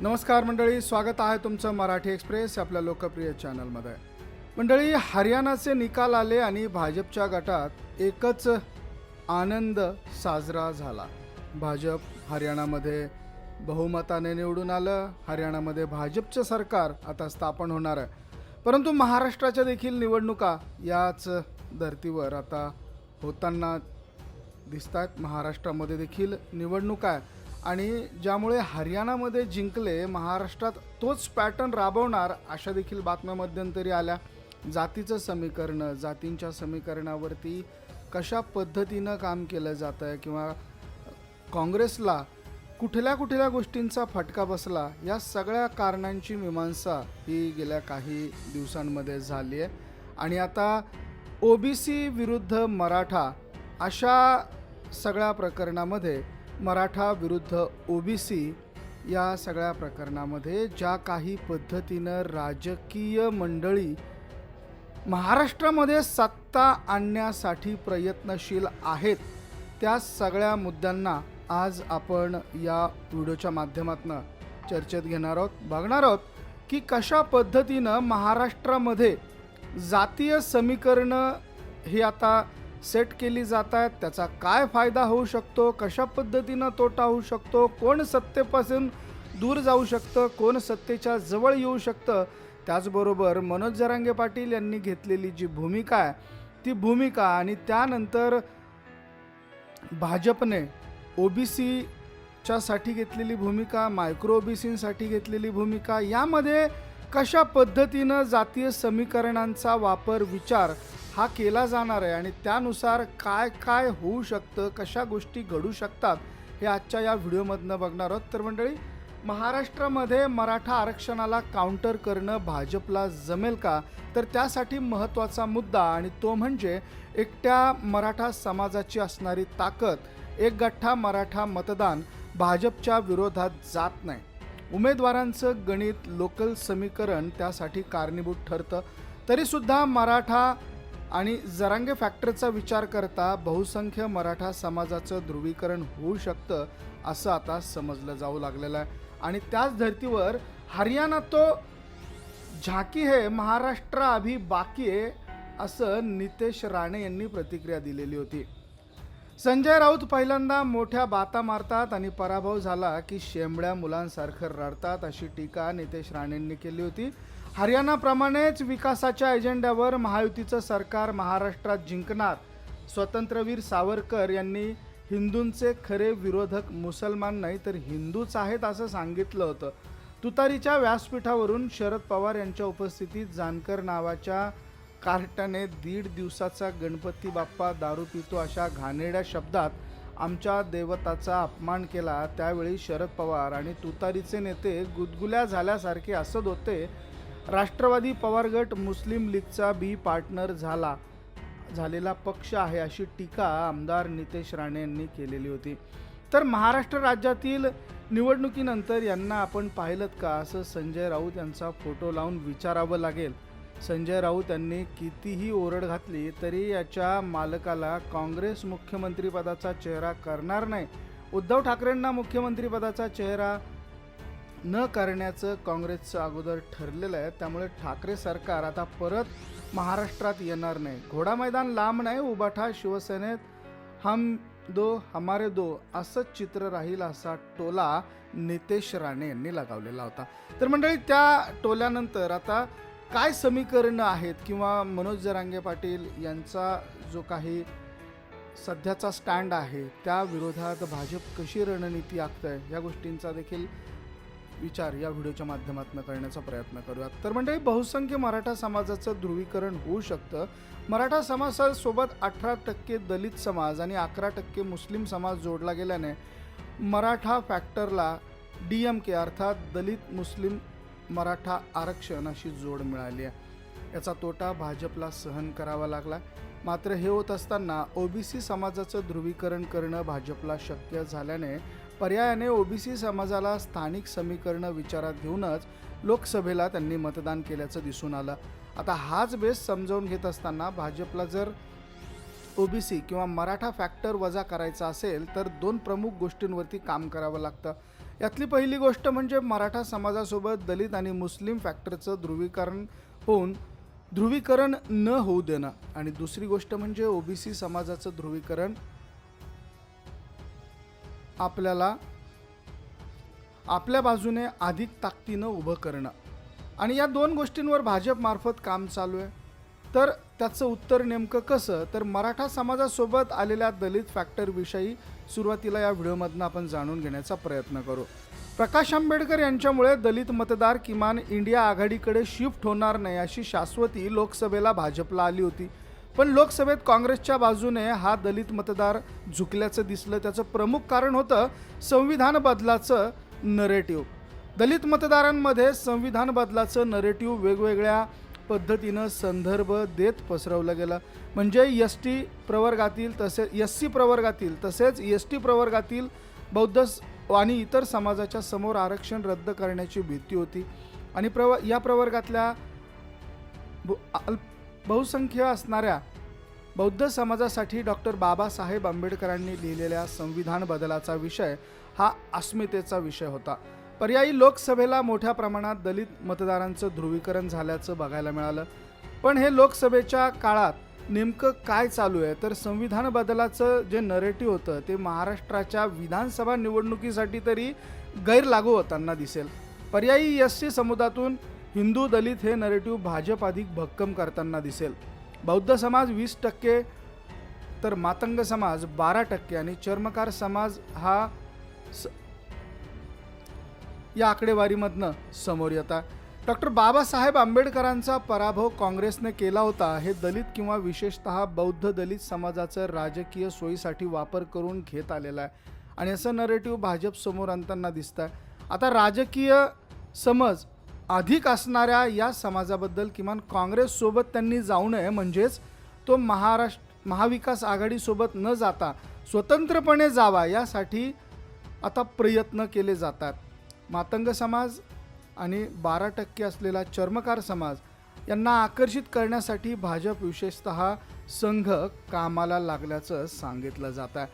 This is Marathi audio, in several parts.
नमस्कार मंडळी, स्वागत आहे तुमचं मराठी एक्सप्रेस आपल्या लोकप्रिय चॅनलमध्ये. मंडळी, हरियाणाचे निकाल आले आणि भाजपच्या गटात एकच आनंद साजरा झाला. भाजप हरियाणामध्ये बहुमताने निवडून आलं. हरियाणामध्ये भाजपचं सरकार आता स्थापन होणार आहे. परंतु महाराष्ट्राच्या देखील निवडणुका याच धर्तीवर आता होताना दिसतात. महाराष्ट्रामध्ये देखील निवडणूक आहे आणि ज्यामुळे हरियाणामध्ये जिंकले, महाराष्ट्रात तोच पॅटर्न राबवणार अशा देखील बातम्या मध्यंतरी आल्या. जातीचं समीकरण, जातींच्या समीकरणावरती कशा पद्धतीनं काम केलं जातं आहे किंवा काँग्रेसला कुठल्या गोष्टींचा फटका बसला, या सगळ्या कारणांची मीमांसा ही गेल्या काही दिवसांमध्ये झाली आहे. आणि आता ओबीसी विरुद्ध मराठा अशा सगळ्या प्रकरणामध्ये, मराठा विरुद्ध ओबीसी या सगळ्या प्रकरणामध्ये ज्या काही पद्धतीनं राजकीय मंडळी महाराष्ट्रामध्ये सत्ता आणण्यासाठी प्रयत्नशील आहेत, त्या सगळ्या मुद्द्यांना आज आपण या व्हिडिओच्या माध्यमातून चर्चेत घेणार आहोत. बघणार आहोत की कशा पद्धतीनं महाराष्ट्रामध्ये जातीय समीकरणं ही आता सेट केली जात आहेत, त्याचा काय फायदा होऊ शकतो, कशा पद्धतीनं तोटा होऊ शकतो, कोण सत्तेपासून दूर जाऊ शकतं, कोण सत्तेच्या जवळ येऊ शकतं. त्याचबरोबर मनोज जरांगे पाटील यांनी घेतलेली जी भूमिका आहे, ती भूमिका आणि त्यानंतर भाजपने ओबीसीच्यासाठी घेतलेली भूमिका, मायक्रो ओबीसींसाठी घेतलेली भूमिका, यामध्ये कशा पद्धतीनं जातीय समीकरणांचा वापर, विचार हा केला जाणार आहे आणि त्यानुसार काय काय होऊ शकतं, कशा गोष्टी घडू शकतात, हे आजच्या या व्हिडिओमधनं बघणार आहोत. तर मंडळी, महाराष्ट्रामध्ये मराठा आरक्षणाला काउंटर करणं भाजपला जमेल का? तर त्यासाठी महत्त्वाचा मुद्दा आणि तो म्हणजे एकट्या मराठा समाजाची असणारी ताकद. एक गठ्ठा मराठा मतदान भाजपच्या विरोधात जात नाही. उमेदवारांचं गणित, लोकल समीकरण त्यासाठी कारणीभूत ठरतं. तरीसुद्धा मराठा आणि जरांगे फॅक्टरचा विचार करता बहुसंख्य मराठा समाजाचं ध्रुवीकरण होऊ शकतं असं आता समजलं जाऊ लागलेलं आहे. आणि त्याच धर्तीवर हरियाणा तो झाकी है, महाराष्ट्र अभी बाकी आहे, असं नितेश राणे यांनी प्रतिक्रिया दिलेली होती. संजय राऊत पहिल्यांदा मोठ्या बाता मारतात आणि पराभव झाला की शेंबड्या मुलांसारखं रडतात, अशी टीका नितेश राणेंनी केली होती. हरियाणाप्रमाणेच विकासाच्या एजेंड्यावर महायुतीचं सरकार महाराष्ट्रात जिंकणार. स्वतंत्रवीर सावरकर यांनी हिंदूंचे खरे विरोधक मुसलमान नाही तर हिंदूच आहेत असं सांगितलं होतं. तुतारीच्या व्यासपीठावरून शरद पवार यांच्या उपस्थितीत जानकर नावाच्या कार्टाने 1.5 दिवसाचा गणपती बाप्पा दारू पितो अशा घाणेरड्या शब्दात आमच्या देवताचा अपमान केला. त्यावेळी शरद पवार आणि तुतारीचे नेते गुदगुल्या झाल्यासारखे हसत होते. राष्ट्रवादी पवार गट मुस्लिम लीगचा बी पार्टनर झालेला पक्ष आहे, अशी टीका आमदार नितेश राणे यांनी केलेली होती. तर महाराष्ट्र राज्यातील निवडणुकीनंतर यांना आपण पाहिलं का, असं संजय राऊत यांचा फोटो लावून विचारावं लागेल. संजय राऊत यांनी कितीही ओरड घातली तरी याच्या मालकाला काँग्रेस मुख्यमंत्रीपदाचा चेहरा करणार नाही. उद्धव ठाकरेंना मुख्यमंत्रीपदाचा चेहरा न करण्याचं काँग्रेसचं अगोदर ठरलेलं आहे. त्यामुळे ठाकरे सरकार आता परत महाराष्ट्रात येणार नाही. घोडा मैदान लांब नाही, उभाठा शिवसेनेत हम दो हमारे दो असंच चित्र राहील, असा टोला नितेश राणे यांनी लगावलेला होता. तर मंडळी, त्या टोल्यानंतर आता काय समीकरणं आहेत किंवा मनोज जरांगे पाटील यांचा जो काही सध्याचा स्टँड आहे त्या विरोधात भाजप कशी रणनीती आखतंय, या गोष्टींचा देखील विचार या व्हिडिओच्या माध्यमातून करण्याचा प्रयत्न करूयात. तर मंडळी, बहुसंख्य मराठा समाजाचं ध्रुवीकरण होऊ शकतं. मराठा समाजासोबत 18% दलित समाज आणि 11% मुस्लिम समाज जोडला गेल्याने मराठा फॅक्टरला DMK अर्थात दलित मुस्लिम मराठा आरक्षण अशी जोड मिळाली आहे. याचा तोटा भाजपला सहन करावा लागला. मात्र हे होत असताना ओबीसी समाजाचं ध्रुवीकरण करणं भाजपला शक्य झाल्याने पर्यायाने ओबीसी समाजाला स्थानिक समीकरणं विचारात घेऊनच लोकसभेला त्यांनी मतदान केल्याचं दिसून आलं. आता हाच बेस समजावून घेत असताना भाजपला जर ओबीसी किंवा मराठा फॅक्टर वजा करायचा असेल तर 2 प्रमुख गोष्टींवरती काम करावं लागतं. यातली पहिली गोष्ट म्हणजे मराठा समाजासोबत दलित आणि मुस्लिम फॅक्टरचं ध्रुवीकरण न होऊ देणं, आणि दुसरी गोष्ट म्हणजे ओबीसी समाजाचं ध्रुवीकरण आपल्याला आपल्या बाजूने अधिक ताकदीनं उभं करणं. आणि या दोन गोष्टींवर भाजपमार्फत काम चालू आहे. तर त्याचं उत्तर नेमकं कसं, तर मराठा समाजासोबत आलेल्या दलित फॅक्टरविषयी सुरुवातीला या व्हिडिओमधनं आपण जाणून घेण्याचा प्रयत्न करू. प्रकाश आंबेडकर यांच्यामुळे दलित मतदार किमान इंडिया आघाडीकडे शिफ्ट होणार नाही अशी शाश्वती लोकसभेला भाजपला आली होती. पण लोकसभेत काँग्रेसच्या बाजूने हा दलित मतदार झुकल्याचं दिसलं. त्याचं प्रमुख कारण होतं संविधान बदलाचं नरेटिव्ह. दलित मतदारांमध्ये संविधान बदलाचं नरेटिव्ह वेगवेगळ्या पद्धतीनं संदर्भ देत पसरवलं गेलं. म्हणजे एससी प्रवर्गातील तसेच एसटी प्रवर्गातील बौद्ध आणि इतर समाजाच्या समोर आरक्षण रद्द करण्याची भीती होती. आणि या प्रवर्गातल्या बहुसंख्य असणाऱ्या बौद्ध समाजासाठी डॉक्टर बाबासाहेब आंबेडकरांनी लिहिलेल्या संविधान बदलाचा विषय हा अस्मितेचा विषय होता. पर्यायी लोकसभेला मोठ्या प्रमाणात दलित मतदारांचं ध्रुवीकरण झाल्याचं बघायला मिळालं. पण हे लोकसभेच्या काळात नेमकं काय चालू आहे, तर संविधान बदलाचं जे नरेटिव्ह होतं ते महाराष्ट्राच्या विधानसभा निवडणुकीसाठी तरी गैरलागू होताना दिसेल. पर्यायी एससी समुदायातून हिंदू दलित हे नरेटिव्ह भाजप अधिक भक्कम करताना दिसेल. बौद्ध समाज 20%, तर मातंग समाज 12% आणि चर्मकार समाज हा या आकडेवारीमधनं समोर येतात. डॉक्टर बाबासाहेब आंबेडकरांचा पराभव काँग्रेसने केला होता हे दलित किंवा विशेषतः बौद्ध दलित समाजाचं राजकीय सोयीसाठी वापर करून घेत आलेला आहे. आणि असं नरेटिव्ह भाजप समोर आणताना दिसत आहे. आता राजकीय समज अधिक असणाऱ्या या समाजाबद्दल किमान काँग्रेससोबत त्यांनी जाऊ नये, म्हणजेच तो महाविकास आघाडीसोबत न जाता स्वतंत्रपणे जावा यासाठी आता प्रयत्न केले जातात. मातंग समाज आणि 12% असलेला चर्मकार समाज यांना आकर्षित करण्यासाठी भाजप विशेषतः संघ कामाला लागल्याचं सांगितलं जात आहे.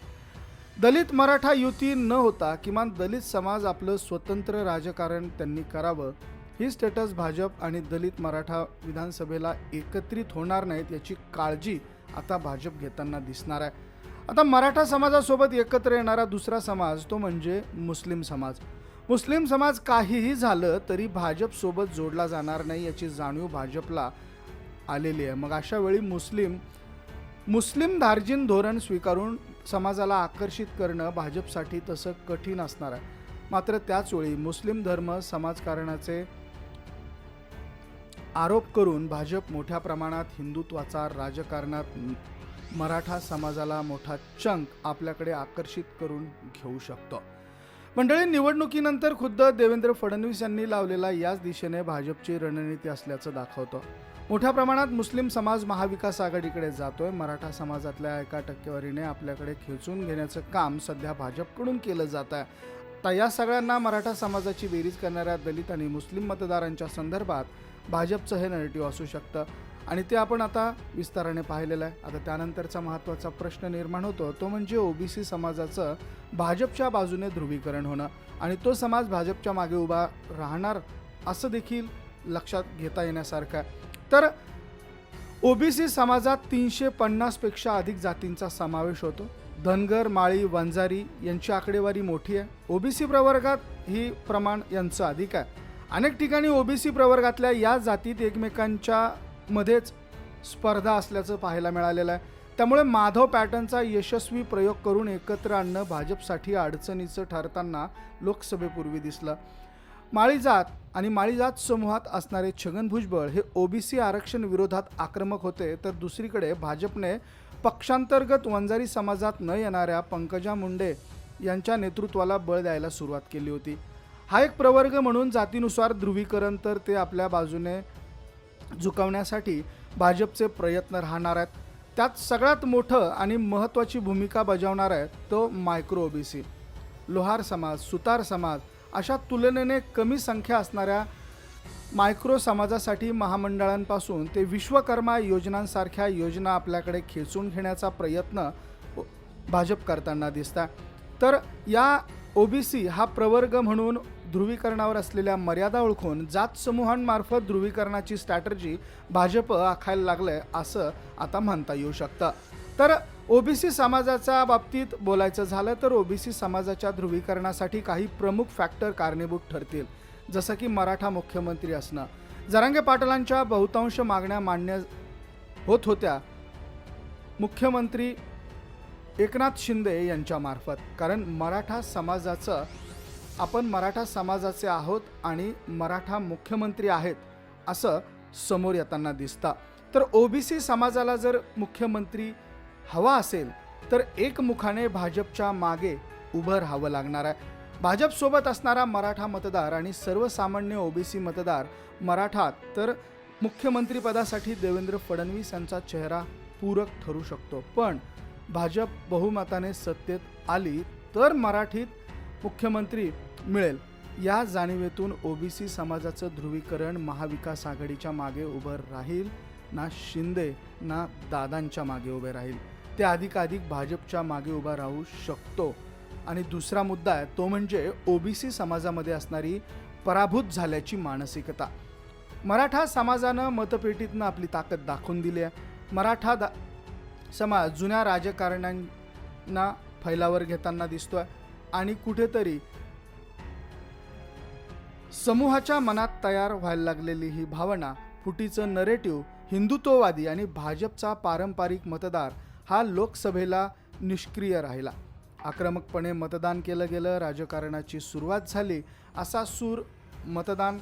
दलित मराठा युती न होता किमान दलित समाज आपलं स्वतंत्र राजकारण त्यांनी करावं, ही स्टेटस भाजप आणि दलित मराठा विधानसभेला एकत्रित होणार नाहीत याची काळजी आता भाजप घेताना दिसणार आहे. आता मराठा समाजासोबत एकत्र येणारा दुसरा समाज तो म्हणजे मुस्लिम समाज. मुस्लिम समाज काहीही झालं तरी भाजपसोबत जोडला जाणार नाही याची जाणीव भाजपला आलेली आहे. मग अशा वेळी मुस्लिम धार्जिन धोरण स्वीकारून समाजाला आकर्षित करणं भाजपसाठी तसं कठीण असणार आहे. मात्र त्याचवेळी मुस्लिम धर्म समाजकारणाचे आरोप करून भाजप मोठ्या प्रमाणात हिंदुत्वाचा राजकारणात मराठा समाजाला मोठा चंक आपल्याकडे आकर्षित करून घेऊ शकतो. मंडळी, निवडणुकीनंतर खुद्द देवेंद्र फडणवीस यांनी लावलेला याच दिशेने भाजपची रणनीती असल्याचं दाखवतं. मोठ्या प्रमाणात मुस्लिम समाज महाविकास आघाडीकडे जातोय. मराठा समाजातल्या एका टक्केवारीने आपल्याकडे खेचून घेण्याचं काम सध्या भाजपकडून केलं जात आहे. तर या सगळ्यांना मराठा समाजाची बेरीज करणाऱ्या दलित आणि मुस्लिम मतदारांच्या संदर्भात भाजपचं हे नरेटिव्ह असू शकतं आणि ते आपण आता विस्ताराने पाहिलेलं आहे. आता त्यानंतरचा महत्त्वाचा प्रश्न निर्माण होतो तो म्हणजे ओबीसी समाजाचं भाजपच्या बाजूने ध्रुवीकरण होणं आणि तो समाज भाजपच्या मागे उभा राहणार असं देखील लक्षात घेता येण्यासारखं आहे. तर ओबीसी समाजात 350पेक्षा अधिक जातींचा समावेश होतो. धनगर, माळी, वंजारी यांची आकडेवारी मोठी आहे. ओबीसी प्रवर्गात ही प्रमाण यांचं अधिक आहे. अनेक ठिकाणी ओबीसी प्रवर्गातल्या या जातीत एकमेकांच्या मध्येच स्पर्धा असल्याचं पाहायला मिळालेलं आहे. त्यामुळे माधव पॅटर्नचा यशस्वी प्रयोग करून एकत्र आणणं भाजपसाठी अडचणीचं ठरताना लोकसभेपूर्वी दिसलं. माळी जात समूहात असणारे छगन भुजबळ हे ओबीसी आरक्षण विरोधात आक्रमक होते, तर दुसरीकडे भाजपने पक्षांतर्गत वंजारी समाजात न येणाऱ्या पंकजा मुंडे यांच्या नेतृत्वाला बळ द्यायला सुरुवात केली होती. हा एक प्रवर्ग म्हणून जातीनुसार ध्रुवीकरण तर ते आपल्या बाजूने झुकवण्यासाठी भाजपचे प्रयत्न राहणार आहेत. त्यात सगळ्यात मोठं आणि महत्त्वाची भूमिका बजावणार आहे तो मायक्रो ओबीसी. लोहार समाज, सुतार समाज अशा तुलनेने कमी संख्या असणाऱ्या मायक्रो समाजासाठी महामंडळांपासून ते विश्वकर्मा योजनांसारख्या योजना आपल्याकडे खेचून घेण्याचा प्रयत्न भाजप करताना दिसतात. तर या ओबीसी हा प्रवर्ग म्हणून ध्रुवीकरणावर असलेल्या मर्यादा ओळखून जात समूहांमार्फत ध्रुवीकरणाची स्ट्रॅटर्जी भाजप आखायला लागलंय असं आता म्हणता येऊ शकतं. तर ओबीसी समाजाच्या बाबतीत बोलायचं झालं तर ओबीसी समाजाच्या ध्रुवीकरणासाठी काही प्रमुख फॅक्टर कारणीभूत ठरतील, जसं की मराठा मुख्यमंत्री असणं. जरांगे पाटलांच्या बहुतांश मागण्या मान्य होत होत्या मुख्यमंत्री एकनाथ शिंदे यांच्यामार्फत, कारण आपण मराठा समाजाचे आहोत आणि मराठा मुख्यमंत्री आहेत असं समोर येताना दिसतं. तर ओबीसी समाजाला जर मुख्यमंत्री हवा असेल तर एकमुखाने भाजपच्या मागे उभं राहावं लागणार आहे. भाजपसोबत असणारा मराठा मतदार आणि सर्वसामान्य ओबीसी मतदार मराठा तर मुख्यमंत्रीपदासाठी देवेंद्र फडणवीस यांचा चेहरा पूरक ठरू शकतो. पण भाजप बहुमताने सत्तेत आली तर मराठीत मुख्यमंत्री मिळेल या जाणीवेतून ओबीसी समाजाचं ध्रुवीकरण महाविकास आघाडीच्या मागे उभं राहील. ना शिंदे ना दादांच्या मागे उभे राहील, ते अधिकाधिक भाजपच्या मागे उभा राहू शकतो. आणि दुसरा मुद्दा आहे तो म्हणजे ओबीसी समाजामध्ये असणारी पराभूत झाल्याची मानसिकता. मराठा समाजानं मतपेटीतनं आपली ताकद दाखवून दिली आहे. समाज जुन्या राजकारण्यांना फैलावर घेताना दिसतोय आणि कुठेतरी समूहाच्या मनात तयार व्हायला लागलेली ही भावना, फुटीचं नरेटिव्ह, हिंदुत्ववादी आणि भाजपचा पारंपरिक मतदार हा लोकसभेला निष्क्रिय राहिला. आक्रमकपणे मतदान केलं गेलं, राजकारणाची सुरुवात झाली असा सूर मतदान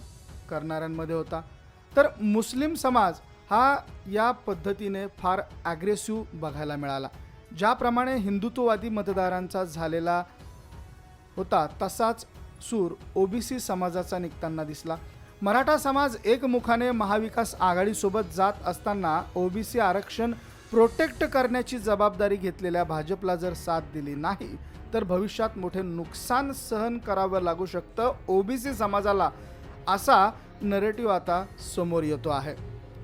करणाऱ्यांमध्ये होता. तर मुस्लिम समाज हा या पद्धतीने फार ॲग्रेसिव्ह बघायला मिळाला. ज्याप्रमाणे हिंदुत्ववादी मतदारांचा झालेला होता तसाच सूर ओबीसी समाजाचा निघताना दिसला. मराठा समाज एकमुखाने महाविकास आघाडीसोबत जात असताना ओबीसी आरक्षण प्रोटेक्ट करण्याची जबाबदारी घेतलेल्या भाजपला जर साथ दिली नाही तर भविष्यात मोठे नुकसान सहन करावं लागू शकतं ओबीसी समाजाला, असा नरेटिव्ह आता समोर येतो आहे,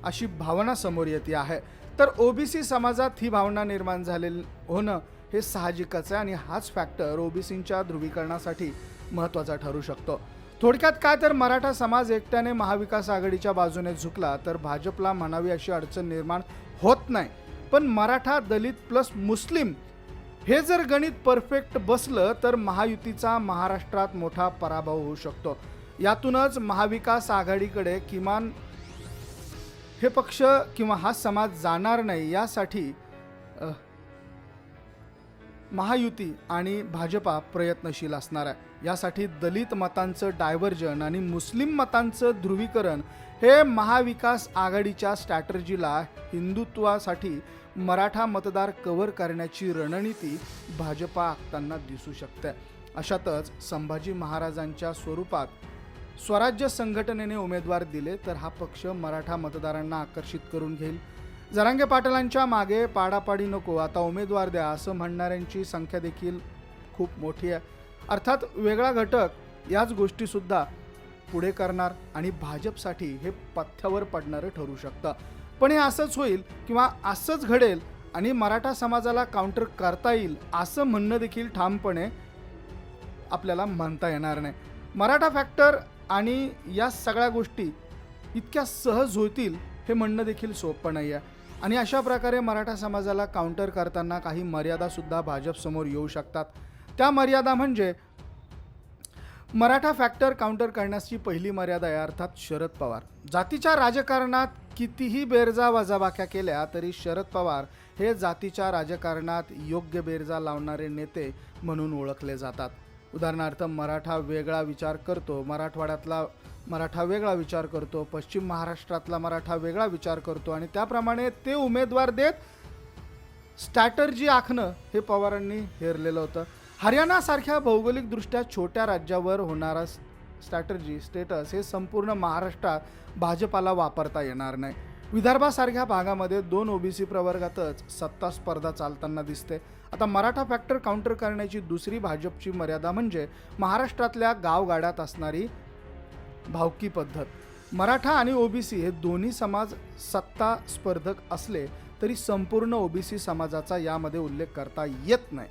अशी भावना समोर येते आहे. तर ओबीसी समाजात ही भावना निर्माण झालेली होणं हे साहजिकच आहे आणि हाच फॅक्टर ओबीसींच्या ध्रुवीकरणासाठी महत्त्वाचा ठरू शकतो. थोडक्यात काय तर मराठा समाज एकट्याने महाविकास आघाडीच्या बाजूने झुकला तर भाजपला म्हणावी अशी अडचण निर्माण होत नाही. पण मराठा, दलित प्लस मुस्लिम हे जर गणित परफेक्ट बसलं तर महायुतीचा महाराष्ट्रात मोठा पराभव होऊ शकतो. यातूनच महाविकास आघाडीकडे किमान हे पक्ष किंवा हा समाज जाणार नाही यासाठी महायुती आणि भाजपा प्रयत्नशील असणार आहे. यासाठी दलित मतांचं डायव्हर्जन आणि मुस्लिम मतांचं ध्रुवीकरण हे महाविकास आघाडीच्या स्ट्रॅटर्जीला हिंदुत्वासाठी मराठा मतदार कव्हर करण्याची रणनीती भाजपा आखताना दिसू शकते. अशातच संभाजी महाराजांच्या स्वरूपात स्वराज्य संघटनेने उमेदवार दिले तर हा पक्ष मराठा मतदारांना आकर्षित करून घेईल. जरांगे पाटलांच्या मागे पाडापाडी नको, आता उमेदवार द्या असं म्हणणाऱ्यांची संख्या देखील खूप मोठी आहे. अर्थात वेगळा घटक याच गोष्टीसुद्धा पुढे करणार आणि भाजपसाठी हे पथ्यावर पडणारं ठरू शकतं. पण हे असंच होईल किंवा असंच घडेल आणि मराठा समाजाला काउंटर करता येईल असं म्हणणं देखील ठामपणे आपल्याला म्हणता येणार नाही. मराठा फॅक्टर आणि या सगळ्या गोष्टी इतक्या सहज होतील हे म्हणणं देखील सोपं नाही आहे. आणि अशा प्रकारे मराठा समाजाला काउंटर करताना काही मर्यादासुद्धा भाजपसमोर येऊ शकतात. त्या मर्यादा म्हणजे मराठा फॅक्टर काउंटर करण्याची पहिली मर्यादा आहे अर्थात शरद पवार. जातीच्या राजकारणात कितीही बेरजा वजाबाक्या केल्या तरी शरद पवार हे जातीच्या राजकारणात योग्य बेरजा लावणारे नेते म्हणून ओळखले जातात. उदाहरणार्थ मराठा वेगळा विचार करतो, मराठवाड्यातला मराठा वेगळा विचार करतो, पश्चिम महाराष्ट्रातला मराठा वेगळा विचार करतो आणि त्याप्रमाणे ते उमेदवार देत स्ट्रॅटर्जी आखणं हे पवारांनी हेरलेलं होतं. हरियाणासारख्या भौगोलिकदृष्ट्या छोट्या राज्यावर होणारा स्ट्रॅटर्जी हे संपूर्ण महाराष्ट्रात भाजपाला वापरता येणार नाही. विदर्भासारख्या भागामध्ये 2 ओबीसी प्रवर्गातच सत्ता स्पर्धा चालताना दिसते. आता मराठा फॅक्टर काउंटर करण्याची दुसरी भाजपची मर्यादा म्हणजे महाराष्ट्रातल्या गावगाड्यात असणारी भावकी पद्धत. मराठा आणि ओबीसी हे दोन्ही समाज सत्ता स्पर्धक असले तरी संपूर्ण ओबीसी समाजाचा यामध्ये उल्लेख करता येत नाही.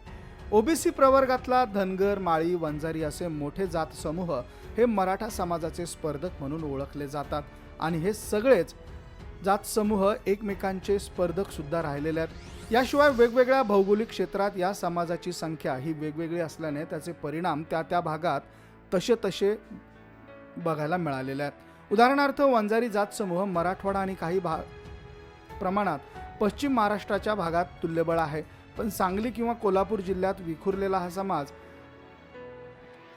ओबीसी प्रवर्गातला धनगर, माळी, वंजारी असे मोठे जात समूह हे मराठा समाजाचे स्पर्धक म्हणून ओळखले जातात आणि हे सगळेच जात समूह एकमेकांचे स्पर्धक सुद्धा राहिलेले आहेत. याशिवाय वेगवेगळ्या भौगोलिक क्षेत्रात या समाजाची संख्या ही वेगवेगळी असल्याने त्याचे परिणाम त्या भागात तसे बघायला मिळालेले आहेत. उदाहरणार्थ वंजारी जात समूह मराठवाडा आणि काही प्रमाणात पश्चिम महाराष्ट्राच्या भागात तुल्यबळ आहे, पण सांगली किंवा कोल्हापूर जिल्ह्यात विखुरलेला हा समाज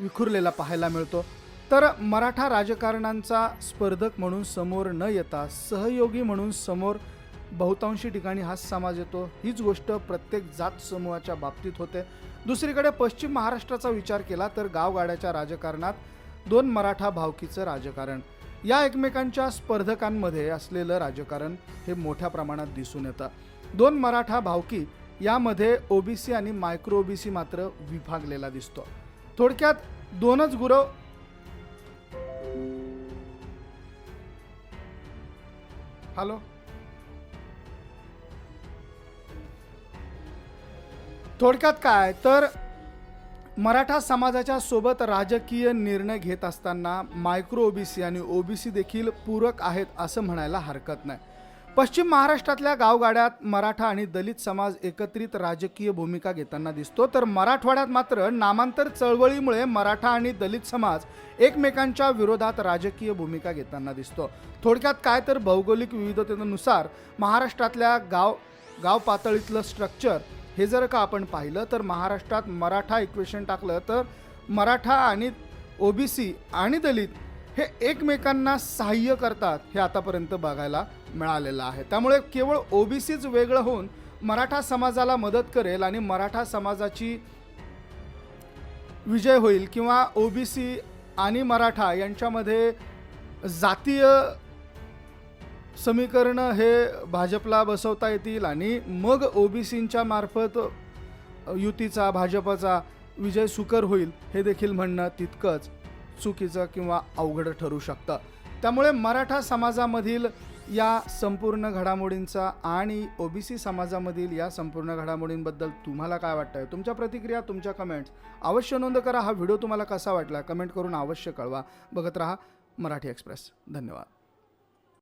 विखुरलेला पाहायला मिळतो. तर मराठा राजकारणांचा स्पर्धक म्हणून समोर न येता सहयोगी म्हणून समोर बहुतांशी ठिकाणी हा समाज येतो. हीच गोष्ट प्रत्येक जात समूहाच्या बाबतीत होते. दुसरीकडे पश्चिम महाराष्ट्राचा विचार केला तर गावगाड्याच्या राजकारणात दोन मराठा भावकीचं राजकारण, या एकमेकांच्या स्पर्धकांमध्ये असलेलं राजकारण हे मोठ्या प्रमाणात दिसून येतं. दोन मराठा भावकी यामध्ये ओबीसी आणि मायक्रो ओबीसी मात्र विभागलेला दिसतो. थोडक्यात दोनच गुरव हॅलो थोडक्यात काय तर मराठा समाजाच्या सोबत राजकीय निर्णय घेत असताना मायक्रो ओबीसी आणि ओबीसी देखील पूरक आहेत असं म्हणायला हरकत नाही. पश्चिम महाराष्ट्रातल्या गावगाड्यात मराठा आणि दलित समाज एकत्रित राजकीय भूमिका घेताना दिसतो, तर मराठवाड्यात मात्र नामांतर चळवळीमुळे मराठा आणि दलित समाज एकमेकांच्या विरोधात राजकीय भूमिका घेताना दिसतो. थोडक्यात काय तर भौगोलिक विविधतेनुसार महाराष्ट्रातल्या गाव पातळीतलं स्ट्रक्चर हे जर का आपण पाहिलं तर महाराष्ट्रात मराठा इक्वेशन टाकलं तर मराठा आणि ओबीसी आणि दलित हे एकमेकांना सहाय्य करतात हे आतापर्यंत बघायला मिळालेलं आहे. त्यामुळे केवळ ओबीसीच वेगळं होऊन मराठा समाजाला मदत करेल आणि मराठा समाजाची विजय होईल किंवा ओबीसी आणि मराठा यांच्यामध्ये जातीय समीकरणं हे भाजपला बसवता येतील आणि मग ओबीसींच्या मार्फत युतीचा भाजपचा विजय सुकर होईल हे देखील म्हणणं तितकंच चुकीचं किंवा अवघड ठरू शकतं. त्यामुळे मराठा समाजामधील या संपूर्ण घडामोडींचा आणि ओबीसी समाजामधील या संपूर्ण घडामोडींबद्दल तुम्हाला काय वाटतंय? तुमच्या प्रतिक्रिया, तुमच्या कमेंट्स अवश्य नोंद करा. हा व्हिडिओ तुम्हाला कसा वाटला कमेंट करून अवश्य कळवा. बघत रहा मराठी एक्सप्रेस. धन्यवाद.